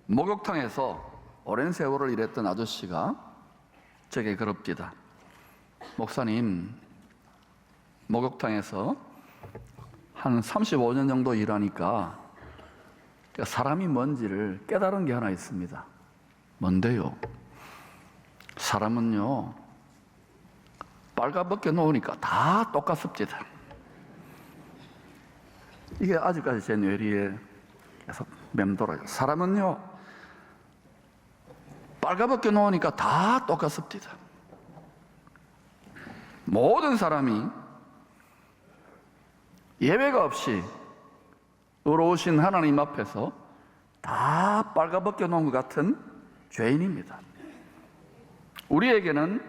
목욕탕에서 오랜 세월을 일했던 아저씨가 제게 그럽디다. 목사님, 목욕탕에서 한 35년 정도 일하니까 사람이 뭔지를 깨달은 게 하나 있습니다. 뭔데요? 사람은요, 빨가벗겨 놓으니까 다 똑같습니다. 이게 아직까지 제 뇌리에 계속 맴돌아요. 사람은요, 빨가벗겨 놓으니까 다 똑같습니다. 모든 사람이 예외가 없이 의로우신 하나님 앞에서 다 빨가벗겨 놓은 것 같은 죄인입니다. 우리에게는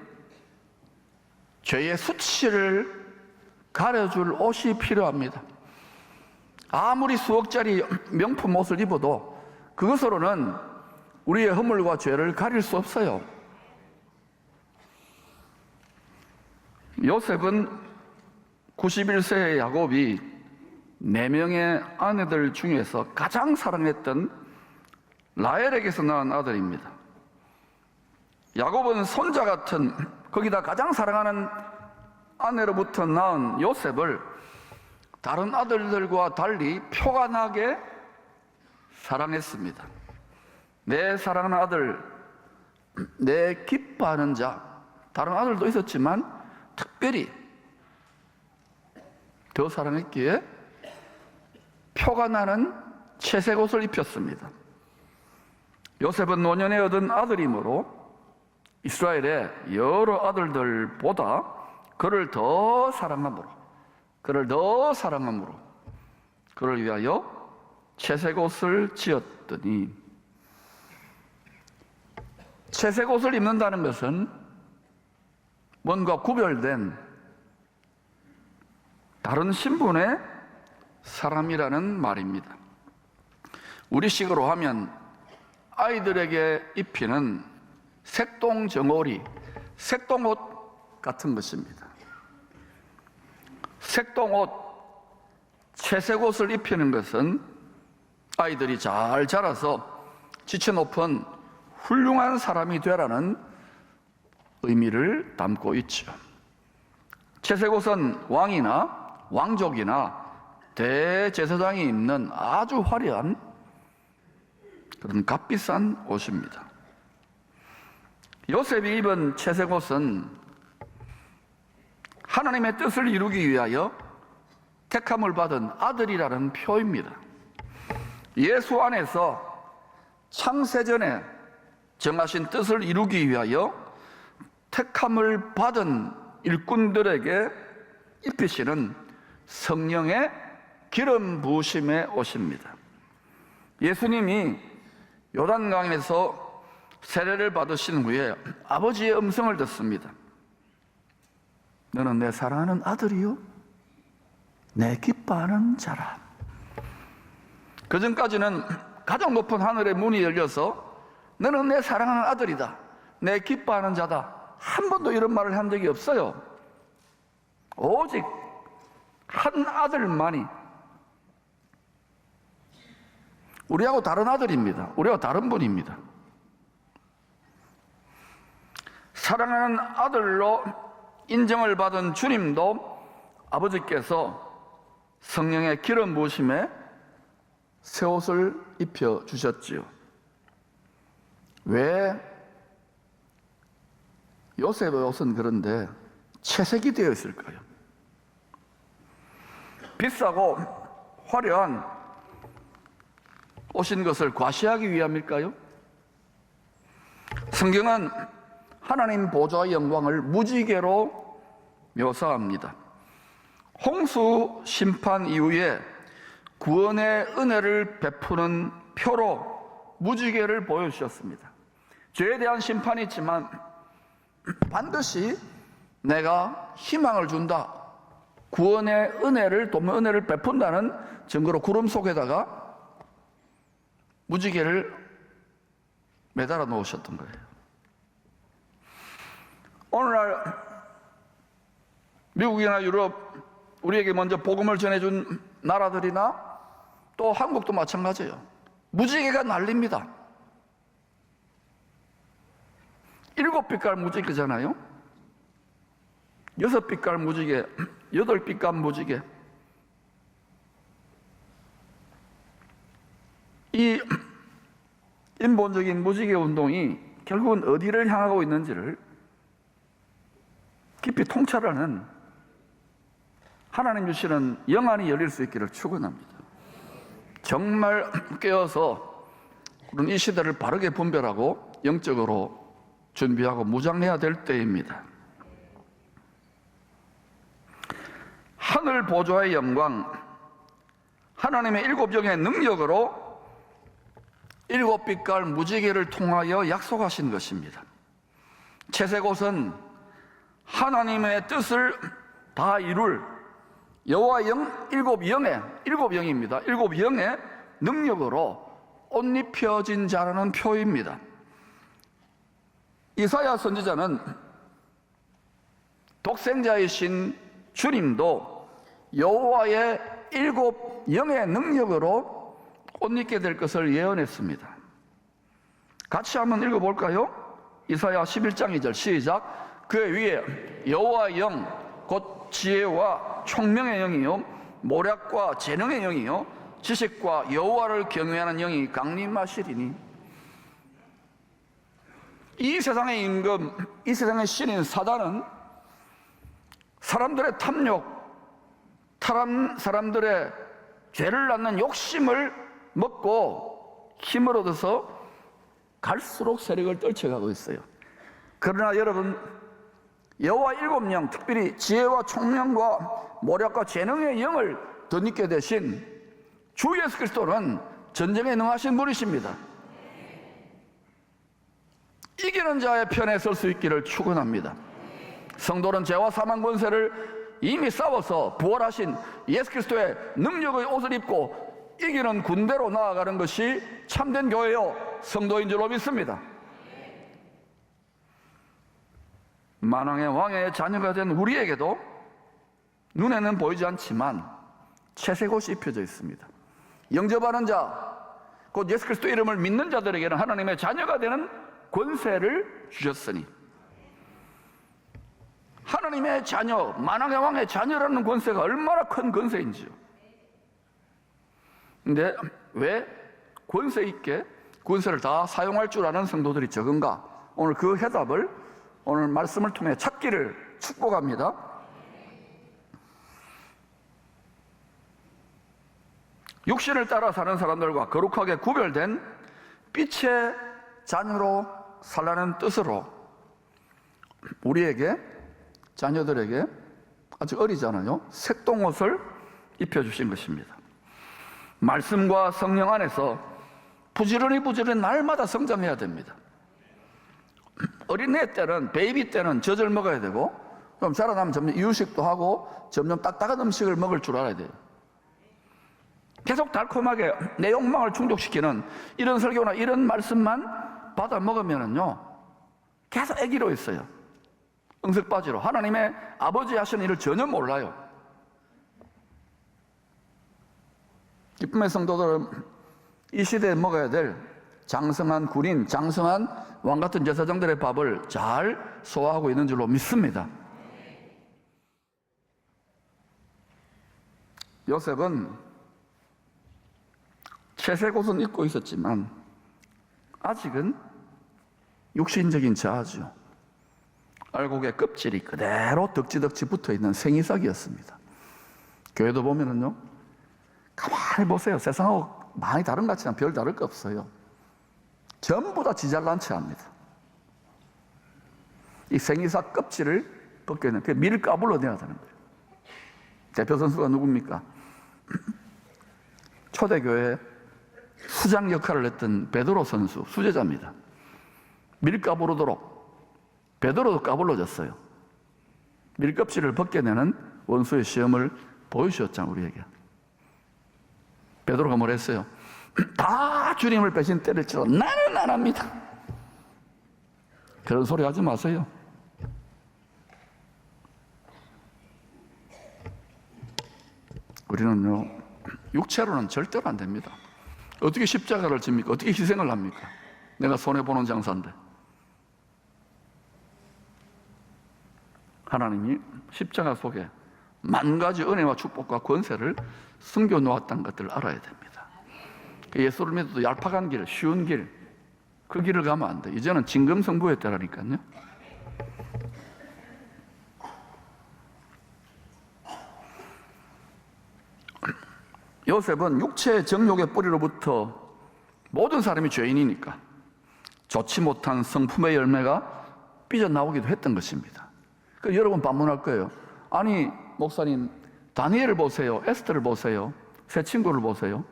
죄의 수치를 가려줄 옷이 필요합니다. 아무리 수억짜리 명품 옷을 입어도 그것으로는 우리의 허물과 죄를 가릴 수 없어요. 요셉은 91세의 야곱이 4명의 아내들 중에서 가장 사랑했던 라헬에게서 낳은 아들입니다. 야곱은 손자 같은, 거기다 가장 사랑하는 아내로부터 낳은 요셉을 다른 아들들과 달리 표가 나게 사랑했습니다. 내 사랑하는 아들, 내 기뻐하는 자, 다른 아들도 있었지만 특별히 더 사랑했기에 표가 나는 채색 옷을 입혔습니다. 요셉은 노년에 얻은 아들이므로 이스라엘의 여러 아들들보다 그를 더 사랑함으로 그를 위하여 채색 옷을 지었더니, 채색 옷을 입는다는 것은 뭔가 구별된 다른 신분의 사람이라는 말입니다. 우리식으로 하면 아이들에게 입히는 색동 정오리, 색동옷 같은 것입니다. 색동옷, 채색옷을 입히는 것은 아이들이 잘 자라서 지체 높은 훌륭한 사람이 되라는 의미를 담고 있죠. 채색옷은 왕이나 왕족이나 대제사장이 입는 아주 화려한 그런 값비싼 옷입니다. 요셉이 입은 채색옷은 하나님의 뜻을 이루기 위하여 택함을 받은 아들이라는 표입니다. 예수 안에서 창세전에 정하신 뜻을 이루기 위하여 택함을 받은 일꾼들에게 입히시는 성령의 기름 부으심의 옷입니다. 예수님이 요단강에서 세례를 받으신 후에 아버지의 음성을 듣습니다. 너는 내 사랑하는 아들이요, 내 기뻐하는 자라. 그 전까지는 가장 높은 하늘의 문이 열려서 너는 내 사랑하는 아들이다, 내 기뻐하는 자다, 한 번도 이런 말을 한 적이 없어요. 오직 한 아들만이, 우리하고 다른 아들입니다. 우리하고 다른 분입니다. 사랑하는 아들로 인정을 받은 주님도 아버지께서 성령의 기름 부으심에 새 옷을 입혀 주셨지요. 왜 요셉의 옷은 그런데 채색이 되어 있을까요? 비싸고 화려한 옷인 것을 과시하기 위함일까요? 성경은 하나님 보좌의 영광을 무지개로 묘사합니다. 홍수 심판 이후에 구원의 은혜를 베푸는 표로 무지개를 보여주셨습니다. 죄에 대한 심판이 있지만 반드시 내가 희망을 준다, 구원의 은혜를, 돕는 은혜를 베푼다는 증거로 구름 속에다가 무지개를 매달아 놓으셨던 거예요. 오늘날 미국이나 유럽, 우리에게 먼저 복음을 전해준 나라들이나 또 한국도 마찬가지예요. 무지개가 날립니다. 7빛깔 무지개잖아요. 6빛깔 무지개, 8빛깔 무지개. 이 인본적인 무지개 운동이 결국은 어디를 향하고 있는지를 깊이 통찰하는 하나님 주시는 영안이 열릴 수 있기를 축원합니다. 정말 깨어서 우리는 이 시대를 바르게 분별하고 영적으로 준비하고 무장해야 될 때입니다. 하늘 보좌의 영광, 하나님의 7영의 능력으로 7빛깔 무지개를 통하여 약속하신 것입니다. 채색옷은 하나님의 뜻을 다 이룰 여호와 영, 7영입니다. 7영의 능력으로 옷 입혀진 자라는 표입니다. 이사야 선지자는 독생자이신 주님도 여호와의 7영의 능력으로 옷 입게 될 것을 예언했습니다. 같이 한번 읽어볼까요? 이사야 11장 2절 시작. 그 위에 여호와의 영, 곧 지혜와 총명의 영이요 모략과 재능의 영이요 지식과 여호와를 경외하는 영이 강림하시리니. 이 세상의 임금, 이 세상의 신인 사단은 사람들의 탐욕, 사람들의 죄를 낳는 욕심을 먹고 힘을 얻어서 갈수록 세력을 떨쳐가고 있어요. 그러나 여러분, 여호와 7영, 특별히 지혜와 총명과 모략과 재능의 영을 덧입게 되신 주 예수 그리스도는 전쟁에 능하신 분이십니다. 이기는 자의 편에 설 수 있기를 축원합니다. 성도는 죄와 사망 권세를 이미 싸워서 부활하신 예수 그리스도의 능력의 옷을 입고 이기는 군대로 나아가는 것이 참된 교회요 성도인 줄로 믿습니다. 만왕의 왕의 자녀가 된 우리에게도 눈에는 보이지 않지만 채색옷이 입혀져 있습니다. 영접하는 자, 곧 예수 그리스도 이름을 믿는 자들에게는 하나님의 자녀가 되는 권세를 주셨으니, 하나님의 자녀, 만왕의 왕의 자녀라는 권세가 얼마나 큰 권세인지요. 근데 왜 권세 있게 권세를 다 사용할 줄 아는 성도들이 적은가? 오늘 그 해답을 오늘 말씀을 통해 찾기를 축복합니다. 육신을 따라 사는 사람들과 거룩하게 구별된 빛의 자녀로 살라는 뜻으로 우리에게, 자녀들에게 아주 어리잖아요, 색동옷을 입혀주신 것입니다. 말씀과 성령 안에서 부지런히 날마다 성장해야 됩니다. 어린애 때는, 베이비 때는 젖을 먹어야 되고, 좀 자라나면 점점 이유식도 하고 점점 딱딱한 음식을 먹을 줄 알아야 돼요. 계속 달콤하게 내 욕망을 충족시키는 이런 설교나 이런 말씀만 받아 먹으면은요 계속 애기로 있어요. 응석바지로 하나님의 아버지 하시는 일을 전혀 몰라요. 기쁨의 성도들은 이 시대에 먹어야 될 장성한 군인, 장성한 왕 같은 제사장들의 밥을 잘 소화하고 있는 줄로 믿습니다. 요셉은 채색옷은 입고 있었지만 아직은 육신적인 자아죠. 알곡의 껍질이 그대로 덕지덕지 붙어있는 생이삭이었습니다. 교회도 보면은요, 가만히 보세요. 세상하고 많이 다른 것 같지만 별 다를 거 없어요. 전부 다 지잘난 채 합니다. 이 생이삭 껍질을 벗겨내는, 그게 밀가불로 내야 되는 거예요. 대표 선수가 누굽니까? 초대교회 수장 역할을 했던 베드로 선수, 수제자입니다. 밀가부르도록 베드로도 까불러졌어요. 밀껍질을 벗겨내는 원수의 시험을 보여주셨잖아요, 우리에게. 베드로가 뭘 했어요? 다 주님을 배신 때릴지라도 나는 안 합니다. 그런 소리 하지 마세요. 우리는요, 육체로는 절대로 안 됩니다. 어떻게 십자가를 집니까? 어떻게 희생을 합니까? 내가 손해보는 장사인데. 하나님이 십자가 속에 만 가지 은혜와 축복과 권세를 숨겨 놓았다는 것들을 알아야 됩니다. 예수를 믿어도 얄팍한 길, 쉬운 길, 그 길을 가면 안 돼. 이제는 진금승부의 때라니까요. 요셉은 육체의 정욕의 뿌리로부터 모든 사람이 죄인이니까 좋지 못한 성품의 열매가 삐져나오기도 했던 것입니다. 여러분 반문할 거예요. 아니 목사님, 다니엘을 보세요, 에스더를 보세요, 새 친구를 보세요.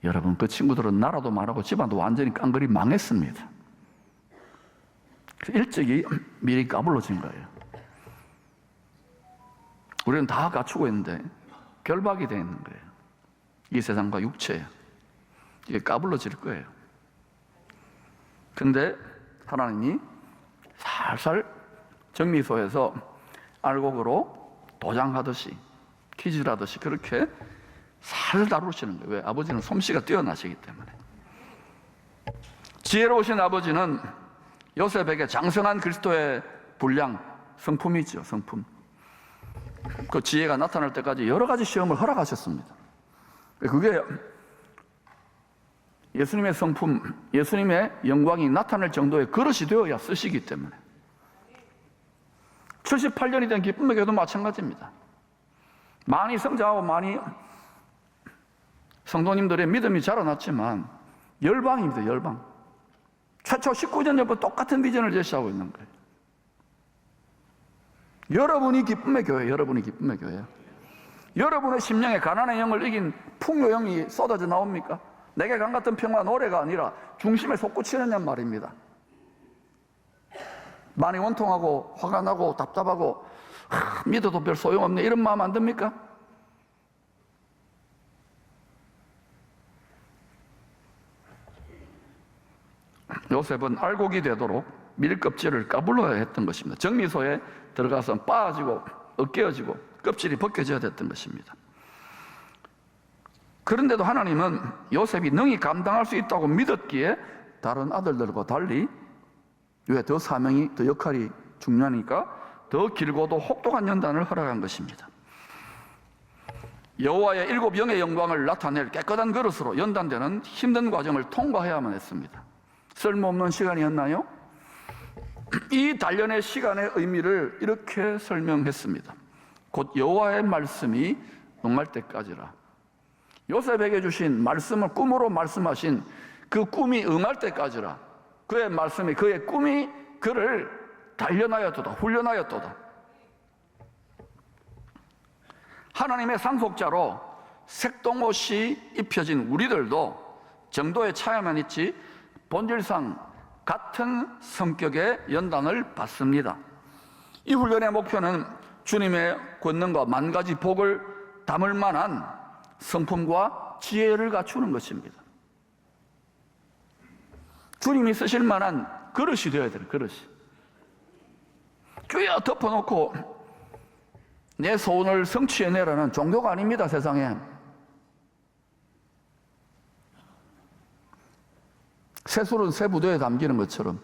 여러분, 그 친구들은 나라도 망하고 집안도 완전히 깡그리 망했습니다. 일찍이 미리 까불러진 거예요. 우리는 다 갖추고 있는데 결박이 되어 있는 거예요. 이 세상과 육체, 이게 까불러질 거예요. 근데 하나님이 살살 정미소에서 알곡으로 도장하듯이, 키질하듯이 그렇게 살 다루시는 거예요. 왜? 아버지는 솜씨가 뛰어나시기 때문에. 지혜로우신 아버지는 요셉에게 장성한 그리스도의 분량, 성품이죠, 성품. 그 지혜가 나타날 때까지 여러 가지 시험을 허락하셨습니다. 그게 예수님의 성품, 예수님의 영광이 나타날 정도의 그릇이 되어야 쓰시기 때문에. 78년이 된 기쁨의 교회도 마찬가지입니다. 많이 성장하고 많이 성도님들의 믿음이 자라났지만 열방입니다, 열방. 최초 19년 전부터 똑같은 비전을 제시하고 있는 거예요. 여러분이 기쁨의 교회, 여러분이 기쁨의 교회예요. 여러분의 심령에 가난의 영을 이긴 풍요의 영이 쏟아져 나옵니까? 내게 강 같은 평화 노래가 아니라 중심에 솟구치느냐 말입니다. 많이 원통하고 화가 나고 답답하고 믿어도 별 소용없네 이런 마음 안 듭니까? 요셉은 알곡이 되도록 밀껍질을 까불러야 했던 것입니다. 정미소에 들어가서 빠지고 으깨어지고 껍질이 벗겨져야 됐던 것입니다. 그런데도 하나님은 요셉이 능히 감당할 수 있다고 믿었기에 다른 아들들과 달리, 왜? 더 사명이, 더 역할이 중요하니까 더 길고도 혹독한 연단을 허락한 것입니다. 여호와의 7 영의 영광을 나타낼 깨끗한 그릇으로 연단되는 힘든 과정을 통과해야만 했습니다. 쓸모없는 시간이었나요? 이 단련의 시간의 의미를 이렇게 설명했습니다. 곧 여호와의 말씀이 응할 때까지라. 요셉에게 주신 말씀을 꿈으로 말씀하신 그 꿈이 응할 때까지라. 그의 말씀이, 그의 꿈이 그를 단련하였도다, 훈련하였도다. 하나님의 상속자로 색동옷이 입혀진 우리들도 정도의 차이만 있지 본질상 같은 성격의 연단을 받습니다. 이 훈련의 목표는 주님의 권능과 만 가지 복을 담을 만한 성품과 지혜를 갖추는 것입니다. 주님이 쓰실 만한 그릇이 되어야 돼요, 그릇이. 쭈여 덮어놓고 내 소원을 성취해내라는 종교가 아닙니다, 세상에. 새술은 새 부도에 담기는 것처럼.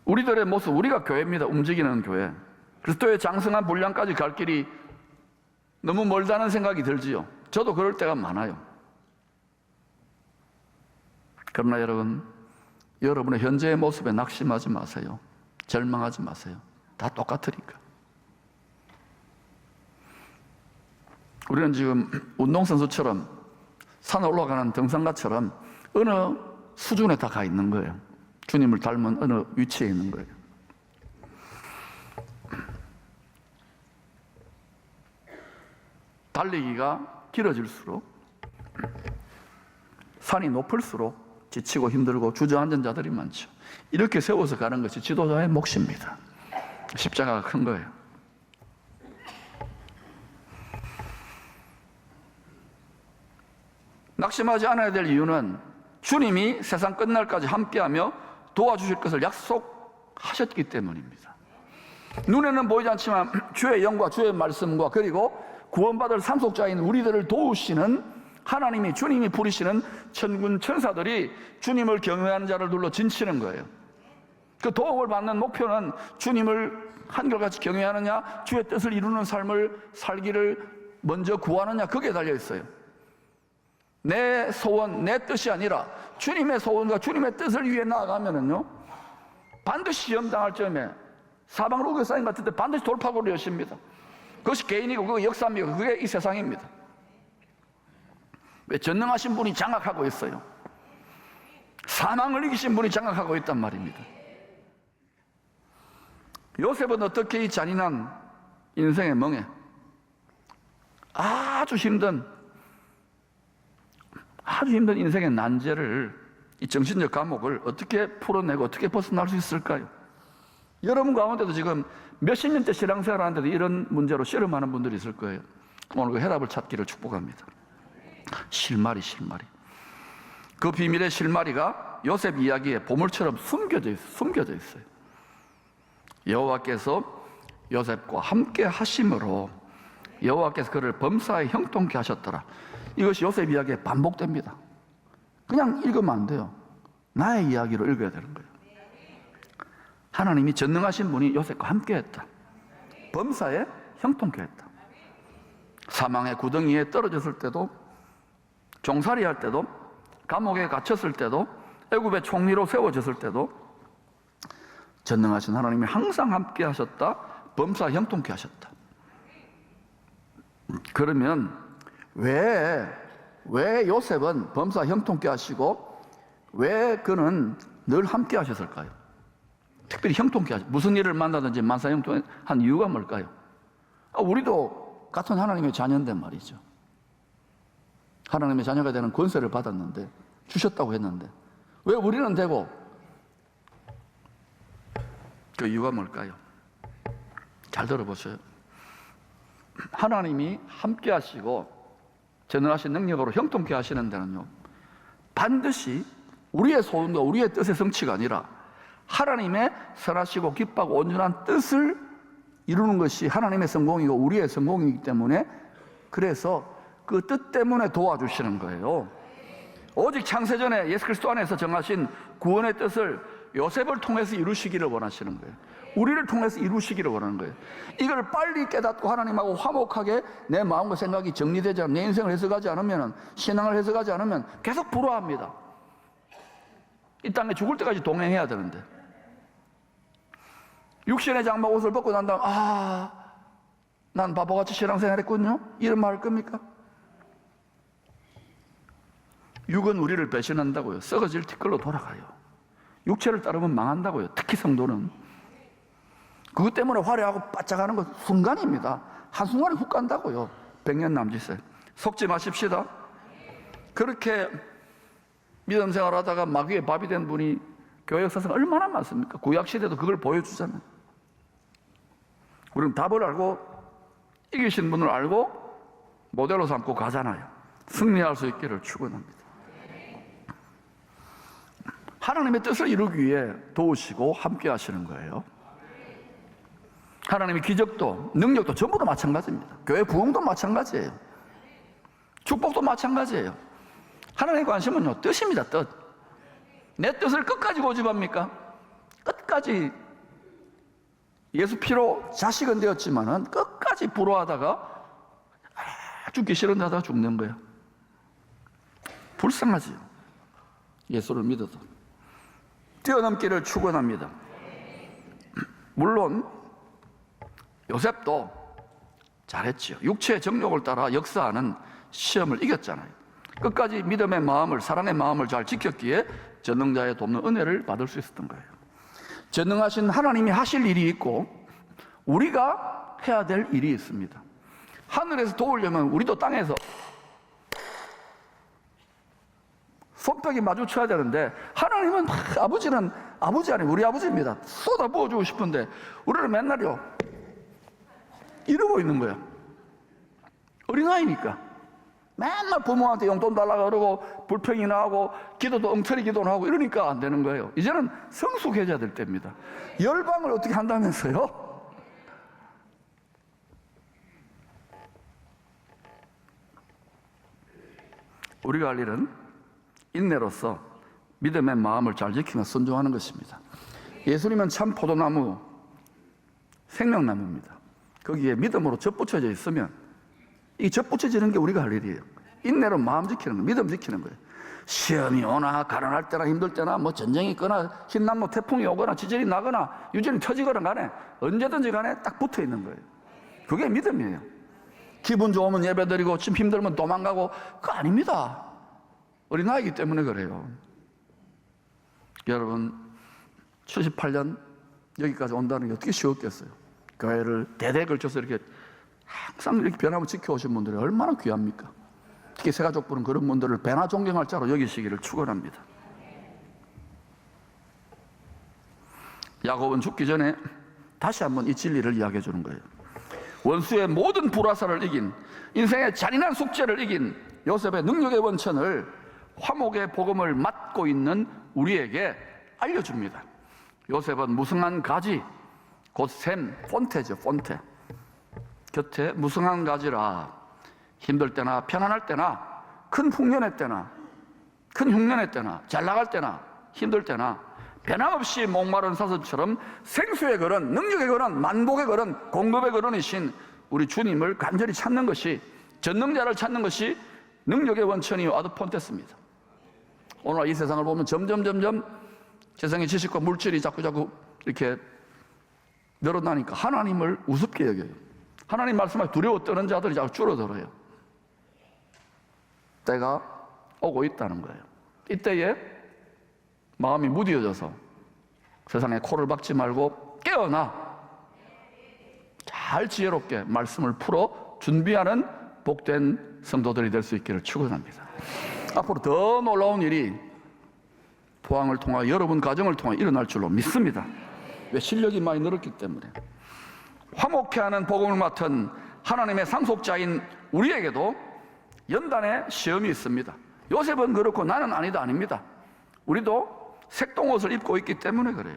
우리들의 모습, 우리가 교회입니다. 움직이는 교회. 그리스도의 장성한 분량까지 갈 길이 너무 멀다는 생각이 들지요. 저도 그럴 때가 많아요. 그러나 여러분, 여러분의 현재의 모습에 낙심하지 마세요. 절망하지 마세요. 다 똑같으니까. 우리는 지금 운동선수처럼 산에 올라가는 등산가처럼 어느 수준에 다 가 있는 거예요. 주님을 닮은 어느 위치에 있는 거예요. 달리기가 길어질수록, 산이 높을수록 지치고 힘들고 주저앉은 자들이 많죠. 이렇게 세워서 가는 것이 지도자의 몫입니다. 십자가가 큰 거예요. 낙심하지 않아야 될 이유는 주님이 세상 끝날까지 함께하며 도와주실 것을 약속하셨기 때문입니다. 눈에는 보이지 않지만 주의 영과 주의 말씀과 그리고 구원받을 상속자인 우리들을 도우시는 하나님이, 주님이 부리시는 천군 천사들이 주님을 경외하는 자를 둘러 진치는 거예요. 그 도움을 받는 목표는 주님을 한결같이 경외하느냐, 주의 뜻을 이루는 삶을 살기를 먼저 구하느냐, 거기에 달려 있어요. 내 소원, 내 뜻이 아니라 주님의 소원과 주님의 뜻을 위해 나아가면은요, 반드시 시험 당할 점에 사방으로 우겨싸인 것 같은데 반드시 돌파구를 여십니다. 그것이 개인이고 그게 역사입니다. 그게 이 세상입니다. 왜? 전능하신 분이 장악하고 있어요. 사망을 이기신 분이 장악하고 있단 말입니다. 요셉은 어떻게 이 잔인한 인생의 멍에 아주 힘든 인생의 난제를, 이 정신적 감옥을 어떻게 풀어내고 어떻게 벗어날 수 있을까요? 여러분 가운데도 지금 몇십 년째 신앙생활 하는데도 이런 문제로 씨름하는 분들이 있을 거예요. 오늘 그 해답을 찾기를 축복합니다. 실마리. 그 비밀의 실마리가 요셉 이야기에 보물처럼 숨겨져 있어요. 여호와께서 요셉과 함께 하심으로 여호와께서 그를 범사에 형통케 하셨더라. 이것이 요셉 이야기에 반복됩니다. 그냥 읽으면 안 돼요. 나의 이야기로 읽어야 되는 거예요. 하나님이 전능하신 분이 요셉과 함께 했다. 범사에 형통케 했다. 사망의 구덩이에 떨어졌을 때도, 종살이 할 때도, 감옥에 갇혔을 때도, 애굽의 총리로 세워졌을 때도 전능하신 하나님이 항상 함께 하셨다. 범사에 형통케 하셨다. 그러면 왜 요셉은 범사 형통케 하시고 왜 그는 늘 함께 하셨을까요? 특별히 형통케 하시고 무슨 일을 만나든지 만사 형통한 이유가 뭘까요? 우리도 같은 하나님의 자녀인데 말이죠. 하나님의 자녀가 되는 권세를 받았는데, 주셨다고 했는데 왜 우리는 되고, 그 이유가 뭘까요? 잘 들어보세요. 하나님이 함께 하시고 전능하신 능력으로 형통케 하시는 데는요, 반드시 우리의 소원과 우리의 뜻의 성취가 아니라 하나님의 선하시고 기뻐하고 온전한 뜻을 이루는 것이 하나님의 성공이고 우리의 성공이기 때문에, 그래서 그 뜻 때문에 도와주시는 거예요. 오직 창세전에 예수 그리스도 안에서 정하신 구원의 뜻을 요셉을 통해서 이루시기를 원하시는 거예요. 우리를 통해서 이루시기를 원하는 거예요. 이걸 빨리 깨닫고 하나님하고 화목하게 내 마음과 생각이 정리되지 않으면, 내 인생을 해석하지 않으면, 신앙을 해석하지 않으면 계속 불화합니다. 이 땅에 죽을 때까지 동행해야 되는데, 육신의 장막 옷을 벗고 난 다음 난 바보같이 신앙생활 했군요, 이런 말 할 겁니까? 육은 우리를 배신한다고요. 썩어질 티끌로 돌아가요. 육체를 따르면 망한다고요. 특히 성도는 그것 때문에 화려하고 바짝하는 것 순간입니다. 한순간에 훅 간다고요. 100년 남짓에. 속지 마십시다. 그렇게 믿음 생활하다가 마귀의 밥이 된 분이 교회 역사상 얼마나 많습니까? 구약시대도 그걸 보여주잖아요. 우리는 답을 알고 이기신 분을 알고 모델로 삼고 가잖아요. 승리할 수 있기를 축원합니다. 하나님의 뜻을 이루기 위해 도우시고 함께 하시는 거예요. 하나님의 기적도 능력도 전부 다 마찬가지입니다. 교회 부흥도 마찬가지예요. 축복도 마찬가지예요. 하나님의 관심은요, 뜻입니다. 뜻. 내 뜻을 끝까지 고집합니까? 끝까지 예수 피로 자식은 되었지만은 끝까지 불화하다가 죽기 싫은데 하다가 죽는 거예요. 불쌍하지요. 예수를 믿어도. 뛰어넘기를 축원합니다. 물론 요셉도 잘했지요. 육체의 정욕을 따라 역사하는 시험을 이겼잖아요. 끝까지 믿음의 마음을, 사랑의 마음을 잘 지켰기에 전능자의 돕는 은혜를 받을 수 있었던 거예요. 전능하신 하나님이 하실 일이 있고 우리가 해야 될 일이 있습니다. 하늘에서 도우려면 우리도 땅에서 손뼉이 마주쳐야 되는데, 하나님은 아버지는 아버지 아니고 우리 아버지입니다. 쏟아 부어주고 싶은데 우리는 맨날요 이러고 있는 거야. 어린아이니까 맨날 부모한테 용돈 달라고 그러고 불평이나 하고 기도도 엉터리 기도나 하고 이러니까 안 되는 거예요. 이제는 성숙해져야 될 때입니다. 열방을 어떻게 한다면서요? 우리가 할 일은 인내로서 믿음의 마음을 잘 지키며 순종하는 것입니다. 예수님은 참 포도나무, 생명나무입니다. 거기에 믿음으로 젖붙여져 있으면 이 젖붙여지는 게 우리가 할 일이에요. 인내로 마음 지키는 거예요. 믿음 지키는 거예요. 시험이 오나 가난할 때나 힘들 때나 뭐 전쟁이 있거나 흰남노 태풍이 오거나 지진이 나거나 유전이 터지거나 간에 언제든지 간에 딱 붙어 있는 거예요. 그게 믿음이에요. 기분 좋으면 예배드리고 좀 힘들면 도망가고 그거 아닙니다. 어린아이기 때문에 그래요. 여러분 78년 여기까지 온다는 게 어떻게 쉬웠겠어요. 교회를 대대에 걸쳐서 이렇게 항상 이렇게 변함을 지켜오신 분들이 얼마나 귀합니까? 특히 새가족부는 그런 분들을 배나 존경할 자로 여기시기를 축원합니다. 야곱은 죽기 전에 다시 한번 이 진리를 이야기해 주는 거예요. 원수의 모든 불화살을 이긴, 인생의 잔인한 숙제를 이긴 요셉의 능력의 원천을 화목의 복음을 맡고 있는 우리에게 알려줍니다. 요셉은 무성한 가지, 곧 샘, 폰테죠, 폰테. 곁에 무성한 가지라. 힘들 때나 편안할 때나 큰 흉년의 때나 잘 나갈 때나 힘들 때나 변함없이 목마른 사슴처럼 생수의 그런, 능력의 그런, 만복의 그런, 공급의 그런이신 우리 주님을 간절히 찾는 것이, 전능자를 찾는 것이 능력의 원천이요 아드폰테스입니다. 오늘 이 세상을 보면 점점 세상의 지식과 물질이 자꾸 이렇게 늘어나니까 하나님을 우습게 여겨요. 하나님 말씀에 두려워 떠는 자들이 자꾸 줄어들어요. 때가 오고 있다는 거예요. 이때에 마음이 무디어져서 세상에 코를 박지 말고 깨어나 잘 지혜롭게 말씀을 풀어 준비하는 복된 성도들이 될 수 있기를 축원합니다. 앞으로 더 놀라운 일이 포항을 통하여 여러분 가정을 통하여 일어날 줄로 믿습니다. 왜? 실력이 많이 늘었기 때문에. 화목케 하는 복음을 맡은 하나님의 상속자인 우리에게도 연단의 시험이 있습니다. 요셉은 그렇고 나는 아닙니다. 우리도 색동옷을 입고 있기 때문에 그래요.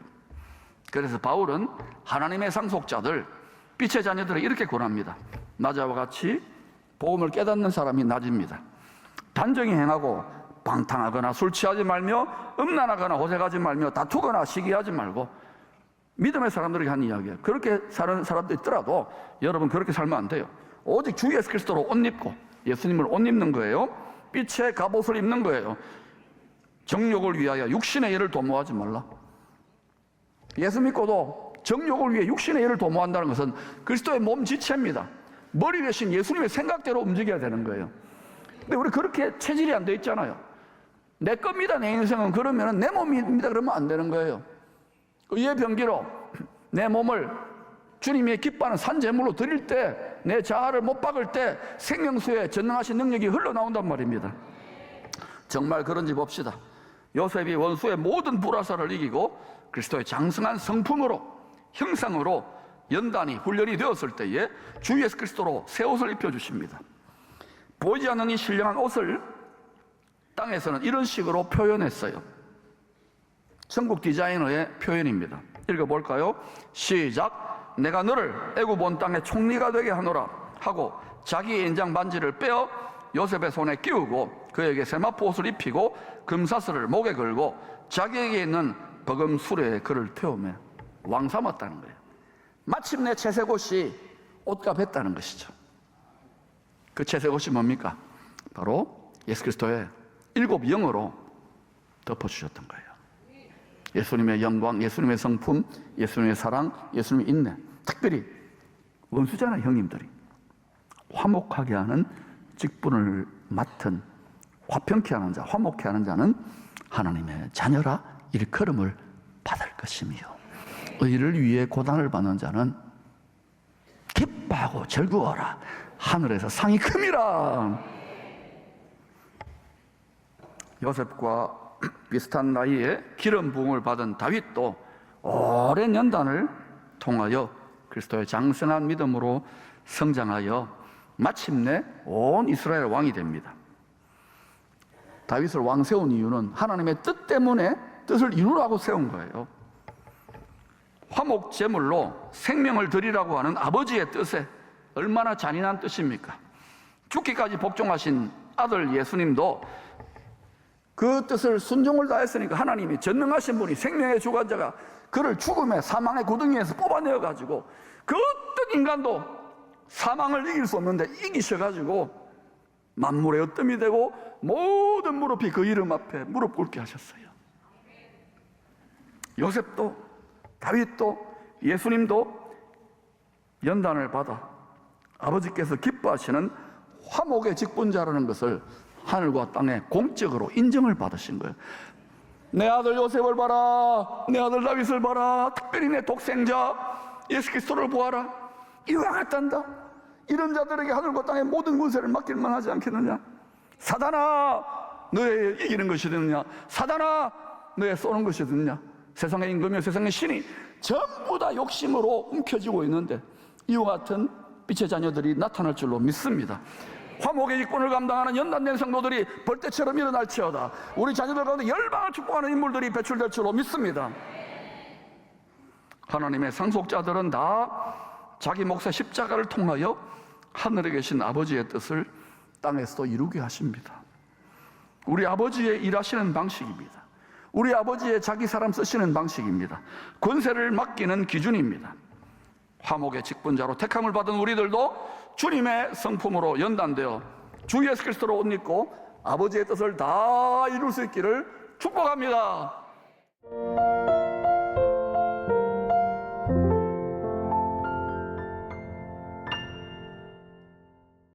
그래서 바울은 하나님의 상속자들, 빛의 자녀들을 이렇게 권합니다. 낮아와 같이 복음을 깨닫는 사람이 낮입니다. 단정히 행하고 방탕하거나 술 취하지 말며 음란하거나 호색하지 말며 다투거나 시기하지 말고. 믿음의 사람들에게 한 이야기예요. 그렇게 사는 사람도 있더라도 여러분 그렇게 살면 안 돼요. 오직 주 예수 그리스도로 옷 입고 예수님을 옷 입는 거예요. 빛의 갑옷을 입는 거예요. 정욕을 위하여 육신의 일을 도모하지 말라. 예수 믿고도 정욕을 위해 육신의 일을 도모한다는 것은 그리스도의 몸 지체입니다. 머리 대신 예수님의 생각대로 움직여야 되는 거예요. 근데 우리 그렇게 체질이 안 돼 있잖아요. 내 겁니다, 내 인생은. 그러면 내 몸입니다 그러면 안 되는 거예요. 의의 병기로 내 몸을 주님이 기뻐하는 산제물로 드릴 때, 내 자아를 못 박을 때 생명수의 전능하신 능력이 흘러나온단 말입니다. 정말 그런지 봅시다. 요셉이 원수의 모든 불화살을 이기고 그리스도의 장성한 성품으로, 형상으로 연단이 훈련이 되었을 때에 주 예수 그리스도로 새 옷을 입혀주십니다. 보이지 않는 이 신령한 옷을 땅에서는 이런 식으로 표현했어요. 천국 디자이너의 표현입니다. 읽어볼까요? 시작. 내가 너를 애굽 온 땅의 총리가 되게 하노라 하고 자기의 인장 반지를 빼어 요셉의 손에 끼우고 그에게 세마포 옷을 입히고 금사슬을 목에 걸고 자기에게 있는 버금 수레에 그를 태우며 왕 삼았다는 거예요. 마침내 채색옷이 옷과 뱉다는 것이죠. 그 채색옷이 뭡니까? 바로 예수 그리스도의 7 영으로 덮어주셨던 거예요. 예수님의 영광, 예수님의 성품, 예수님의 사랑, 예수님의 인내. 특별히 원수잖아요, 형님들이. 화목하게 하는 직분을 맡은, 화평케 하는 자, 화목케 하는 자는 하나님의 자녀라 일컬음을 받을 것이며, 의를 위해 고난을 받는 자는 기뻐하고 즐거워라, 하늘에서 상이 큼이라. 요셉과 비슷한 나이에 기름 부음을 받은 다윗도 오랜 연단을 통하여 그리스도의 장성한 믿음으로 성장하여 마침내 온 이스라엘 왕이 됩니다. 다윗을 왕 세운 이유는 하나님의 뜻 때문에 뜻을 이루라고 세운 거예요. 화목 제물로 생명을 드리라고 하는 아버지의 뜻에 얼마나 잔인한 뜻입니까? 죽기까지 복종하신 아들 예수님도 그 뜻을 순종을 다했으니까 하나님이 전능하신 분이 생명의 주관자가 그를 죽음의 사망의 구덩이에서 뽑아내어 가지고 그 어떤 인간도 사망을 이길 수 없는데 이기셔가지고 만물의 어뜸이 되고 모든 무릎이 그 이름 앞에 무릎 꿇게 하셨어요. 요셉도 다윗도 예수님도 연단을 받아 아버지께서 기뻐하시는 화목의 직분자라는 것을 하늘과 땅에 공적으로 인정을 받으신 거예요. 내 아들 요셉을 봐라, 내 아들 다윗을 봐라, 특별히 내 독생자 예수 그리스도를 보아라. 이와 같단다. 이런 자들에게 하늘과 땅의 모든 권세를 맡길만 하지 않겠느냐. 사단아, 너의 이기는 것이 되느냐. 사단아, 너의 쏘는 것이 되느냐. 세상의 임금이여 세상의 신이 전부 다 욕심으로 움켜쥐고 있는데 이와 같은 빛의 자녀들이 나타날 줄로 믿습니다. 화목의 직분을 감당하는 연단된 성도들이 벌떼처럼 일어날지어다. 우리 자녀들 가운데 열방을 축복하는 인물들이 배출될 줄로 믿습니다. 하나님의 상속자들은 다 자기 몫의 십자가를 통하여 하늘에 계신 아버지의 뜻을 땅에서도 이루게 하십니다. 우리 아버지의 일하시는 방식입니다. 우리 아버지의 자기 사람 쓰시는 방식입니다. 권세를 맡기는 기준입니다. 화목의 직분자로 택함을 받은 우리들도 주님의 성품으로 연단되어 주 예수 그리스도로 옷 입고 아버지의 뜻을 다 이룰 수 있기를 축복합니다.